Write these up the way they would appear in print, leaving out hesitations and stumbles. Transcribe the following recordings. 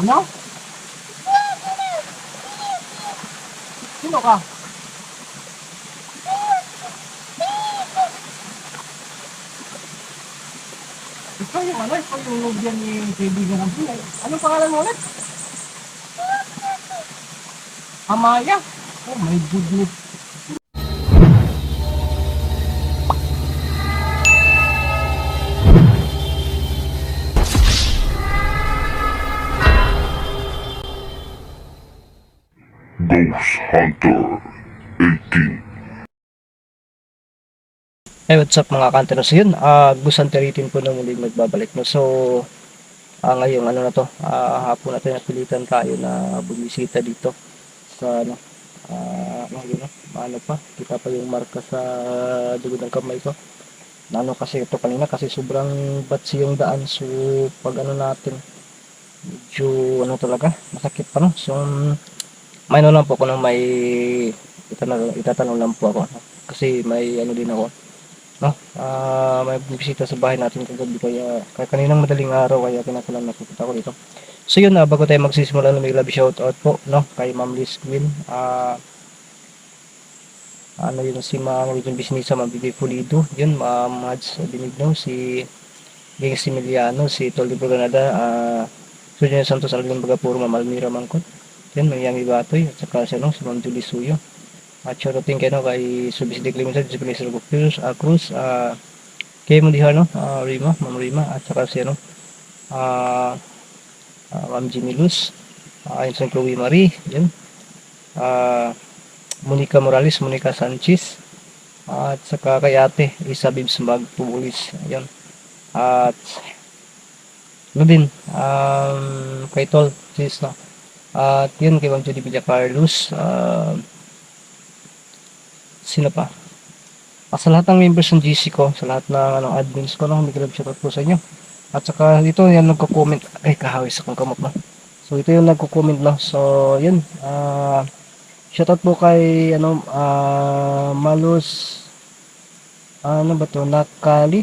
Ano? Sino ka? Ikaw yung ano, ikaw yung nobyan ni kaibigan ng buhay. Anong pangalan mo ulit? Amaya. Oh my goodness. Ghost Hunter 18. Hey, what's up mga kanteros? Yun, Gusan Teritin po na muling magbabalik. No? So, ngayong ano na to, hapon natin napilitan tayo na bumisita dito sa ano, ano pa, kita pa yung marka sa dugod ng kamay ko. Ano kasi ito kanina kasi sobrang batsi yung daan. So, pag ano natin, medyo ano talaga, masakit pa no. So, may ano lang po ako may itatanong lang po ako. No? Kasi may ano din ako. No? May bisita sa bahay natin kagabi kaya kaninang madaling araw kaya kinakalang napupunta ko dito. So yun, bago tayo magsisimula na may love shoutout po no kay Ma'am Liz Queen. Ano yun si Ma'am yung bisnisa Ma'am Bibi Pulido, yun Ma'am Mads Binigno, si Geng Similiano, si Toldi Granada, Sujan Santos Alvin Bagapuro, Ma'am Almira Mangkot, yun Ma'am Yami Batoy at saka si Ma'am Julie Suyo. At shouting kayo no, kay Subis Declimited, si Pinisar Cruz, kay Mudihan, no? Rima, Ma'am Rima, at saka si Ma'am Jimmy Luz, Insan Chloe Marie, yun. Monica Morales, Monica Sanchez, at saka kay ate, Isa Bibs Magpubulis, yun. At ano din, kay Tol, sis, no? At yun, kay Ma'am Judy Villa Carlos, sino pa? Sa lahat ng members ng GC ko, sa lahat ng admins ko, no, mag-grab shoutout po sa inyo. At saka dito, yan nagko-comment. Ay, kahawis akong kamot na. So, ito yung nagko-comment, no. So, yun. Shoutout po kay, Malus, ano ba to? Nakali.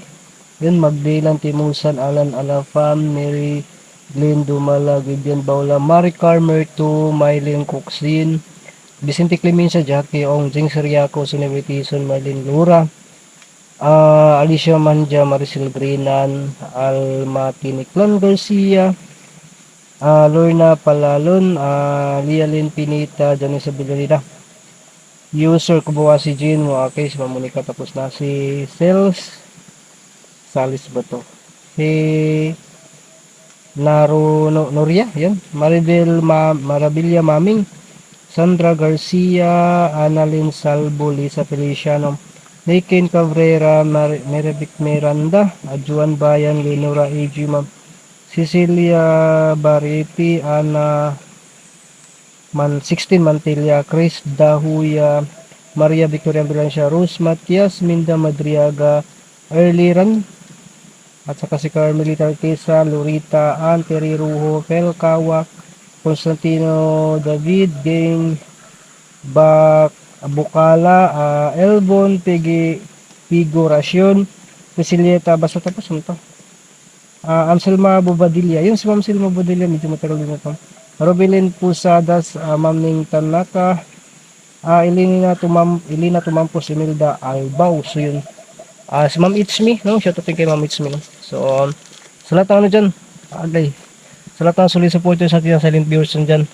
Yun, Magdilan, Timusan, Alan Alafam, Mary, Glenn Dumala, Gideon Baula, Maricar Merto, Mylene Cooksin, Vicente Clemencia, Jackie Ong, Jing Seriaco, Sunemi Tison, Marlene Lura, Alicia Manja, Maricel Grinan, Alma Tiniclon Garcia, Lorna Palalon, Lialyn Pinita, Janessa Villarida, User Kubuwasi Jean, Muakay, si Mamonica, tapos na si Sales, Salis ba to? Si Noria, yan, Marabilia Maming, Sandra Garcia, Annalyn Salvo, Lisa Feliciano, Niken Cabrera, Merevic Miranda, Juan Bayan, Lenora Ejima, Cecilia Bariti, Ana 16 Mantilla, Chris Dahuya, Maria Victoria Ambulancia, Rose Matias, Minda Madriaga, Erliran, at saka si Carmelita Artesa, Lorita, Anteri Ruho, Fel Kawak, Constantino David, Gang Bukala, Elbon, Figuracion, Priscilieta, basta tapos mo to. Anselma Bobadilla, yun si Ma'am Selma Bobadilla, medyo matagal din ito. Robelin Pusadas, Ma'am Ning Tanaka, Elina Tumampos, Imelda Albaw, so yun. Si Ma'am It's Me, no? Shout out kay Ma'am It's Me, no? So, sa lahat ng ano dyan, sa lahat ng solid supporters natin ng silent viewers dyan,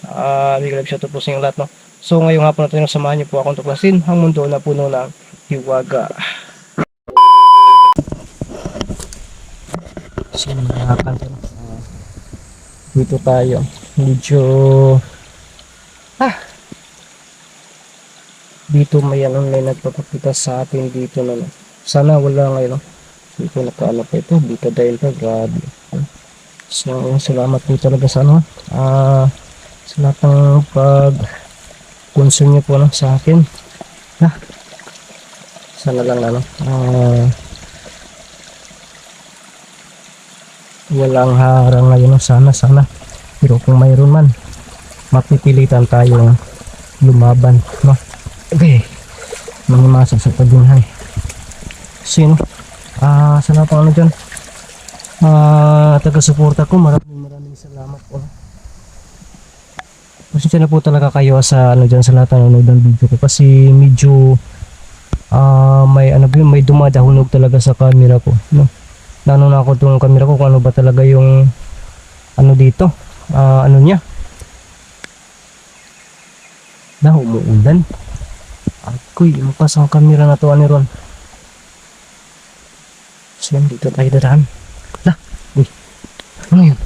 big love shout out po sa inyong lahat, no? So, ngayong hapon natin samahan niyo po akong tuklasin ang mundo na puno ng hiwaga. So, mga dito tayo. Medyo, dito may may nagpapakita sa atin dito na, no? Sana wala ngayon, no? Dito nakaano pa ito, dito dahil pa, grabe. So, salamat po talaga sa ano, sa lahat ng pag-concern niyo po, no, sa akin. Sana lang, walang harang ngayon, no? Sana. Pero kung mayroon man, mapipilitan tayong lumaban, no? Okay, mamimasa sa pagdunhay. Sino? Sa lahat ng dyan, taga-suporta ko, maraming salamat po. Pasensya na po talaga kayo sa ano diyan sa lahat ng nanonood ng video ko kasi medyo may ano ba yun, may dumadahulog talaga sa camera ko, no. Nano na ako tong camera ko kung ano ba talaga yung ano dito, ano niya. Na umuulan. Ako'y imupas ang camera na to, Ron. So yan, dito tayo dadaan. Lah, uy, ano yun?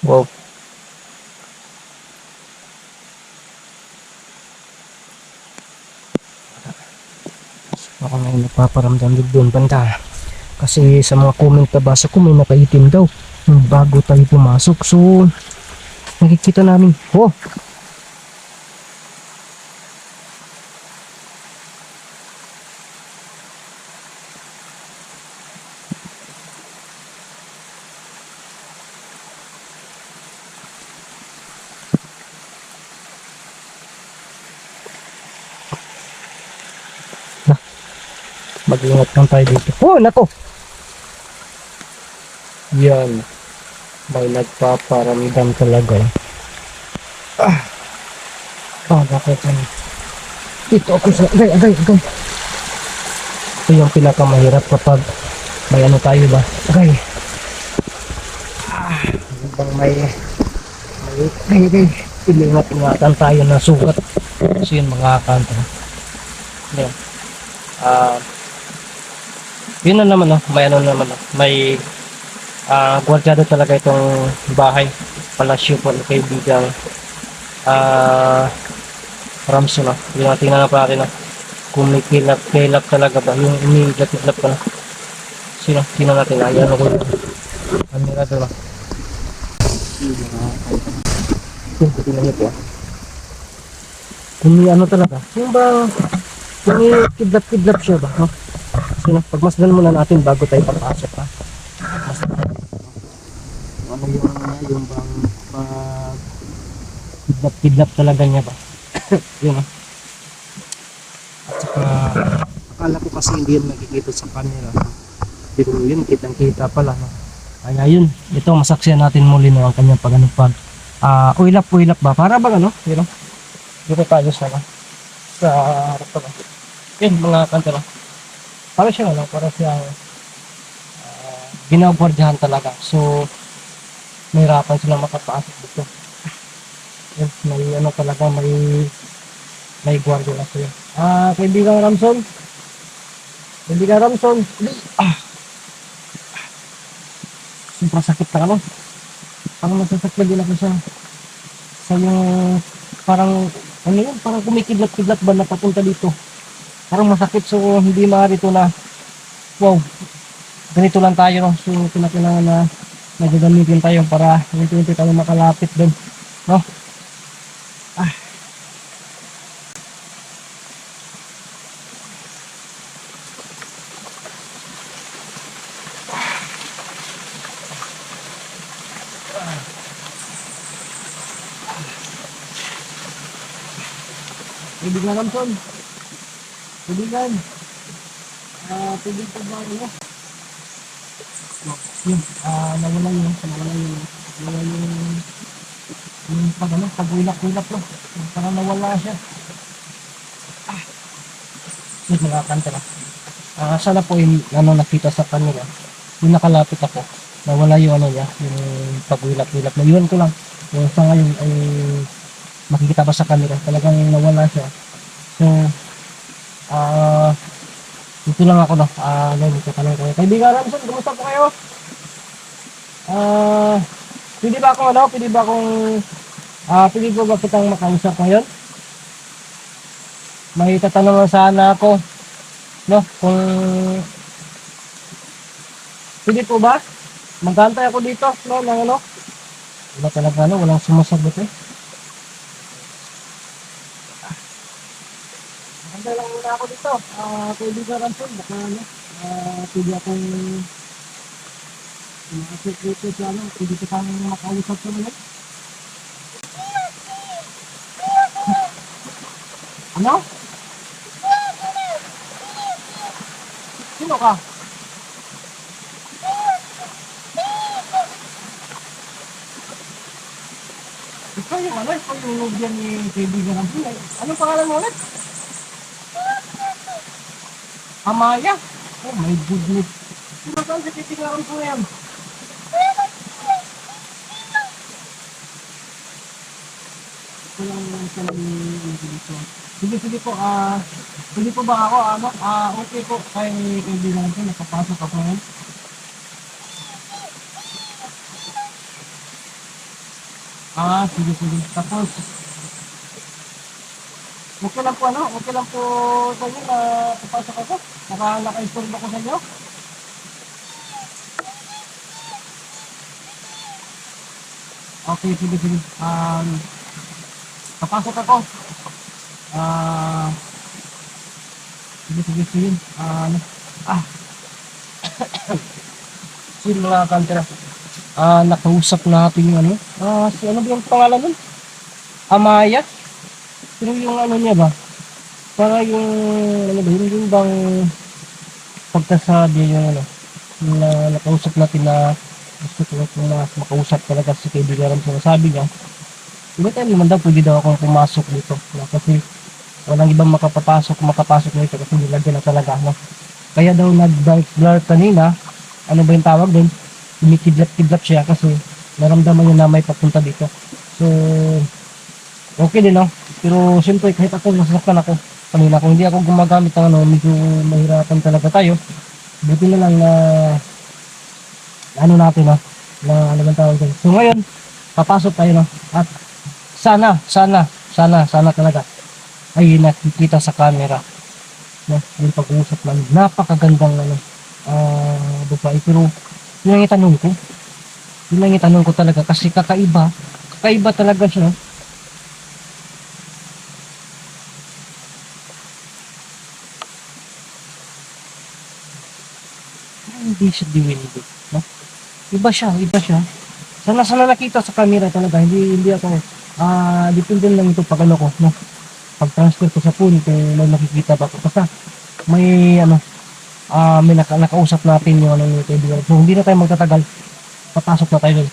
Wow. Ako na yung nagpaparamdam doon banda. Kasi sa mga comment na basa ko may nakaitim daw bago tayo pumasok. So, nakikita namin. Oh! Mag-ingat lang tayo dito. Oh, nako! Yan. May nagpaparamdam talaga. Bakit yan? Dito ako sa... Agay. Ito yung pinakamahirap kapag may ano tayo ba? Agay. Bang may... Agay. Ingat-ingatan tayo na sugat. Kasi yun mga kanto. Yan. Yun na naman, may ano naman, may gwardyado talaga itong bahay, palasyo po ng kaibigang Ramso, no. Yung tingnan na pa natin, no, kung may kilap talaga ba, yung umilap-ilap ka na. Sino? Tingnan natin, ayan ako yung camera doon, no. Tingnan nyo po, kung may ano talaga, yung ba, kung may kidlap siya ba, no? So, pagmasdan muna natin bago tayo papasok, ha. Ano yung bang kidlap talaga niya ba? Yun, ha. At saka akala ko kasi hindi yun nakikita sa camera, no? Pero yun, kitang-kita pala, no? Kaya yun, ito masaksiyan natin muli, no, ang kanyang pag uylap ba? Para bang ano, yun, no? Dito tayo sa harap ko, no? Yun, mga kanta, no? Para siyang ginagwardyahan talaga. So, mahirapan silang makapasok dito. Yun, may ano talaga, may gwardiya na siya. Kaibigan Ramson. Super sakit na ano. Parang nasasakit din ako sa yung parang ano yun, parang kumikidlat-kidlat ba na papunta dito. Parang masakit, so hindi maaari ito na wow, ganito lang tayo, no. So kailangan na nagagamitin tayo para hindi tayo makalapit doon, no. Kaibigan Ramson, kaibigan, pwede po ba ano? Yun, nawala yung pag-ulap-ulap, no? Parang nawala siya. Yun, mga kanta na. Sana po yung ano nakita sa kanila, yung nakalapit ako, nawala yung ano niya, yung pag-ulap-ulap. Naiwan ko lang. Yung sa ngayon ay makikita ba sa kanila, talagang nawala siya. So, dito lang ako, no. Dito ka lang kayo. Kaibigan Ramson, kumusta po kayo? Pwede ba kitang makausap ngayon? May tatanong sana ako, no, kung pwede po ba? Magkantay ako dito, no, ng ano? Wala talaga, no, walang sumasagot, eh. Magkantay lang muna ako dito. Kaibigan Ramson, baka, ano, pwede akong makasip dito sa ano, pwede ko kang makausap sa mga. Ano? Sino ka? ikaw yung nobyan ni kaibigan ng buhay. Anong pangalan mo ulit? Amaya. Oh my goodness. Sino saan sa kaibigan ng buhay yan? Walang sa dito. Sige po, pwede po ba ako, okay po kay kaibigan ko, nakapasok ako ngayon. Sige. Tapos, okay lang po sa inyo na papasok ako. Naka-install ako sa inyo. Okay, sige. Papasok ako. Ah, sige. Ah, Sige mga kantera. Nakausap natin yung si ano ba yung pangalan nun? Amaya? Pero yung ano niya ba? Para yung, ano ba, yung bang pagkasabi yung na nakausap natin na gusto ko na makausap talaga si kaibigan ko. Sabi niya, anytime naman daw pwede daw akong pumasok dito. Kasi walang ibang makapasok nito kasi nilagyan na talaga. Kaya daw nag-dark blur kanina, ano ba yung tawag doon? Kumikidlat-kidlat siya kasi naramdaman niya na may papunta dito. So, okay din, no? Pero siyempre kahit ako nasasaktan ako kanina, kung hindi ako gumagamit ng medyo mahirapan talaga tayo. Buti na lang na ano natin, no? Na ano bang tawag doon. So ngayon, papasok tayo, no? At sana talaga ay nakikita sa camera, no? Yung pag-uusap namin. Napakagandang babae. Pero yun ang itanong ko talaga kasi kakaiba talaga siya. Hindi siya diwindi, no? Iba siya. Sana nakita sa camera talaga, hindi ako, depende lang ito pag ano ko, no? Pag-transfer ko sa phone kung may makikita ba ko. Basta, may may nakausap natin yung yung kaibigan. So, hindi na tayo magtatagal. Papasok na tayo doon.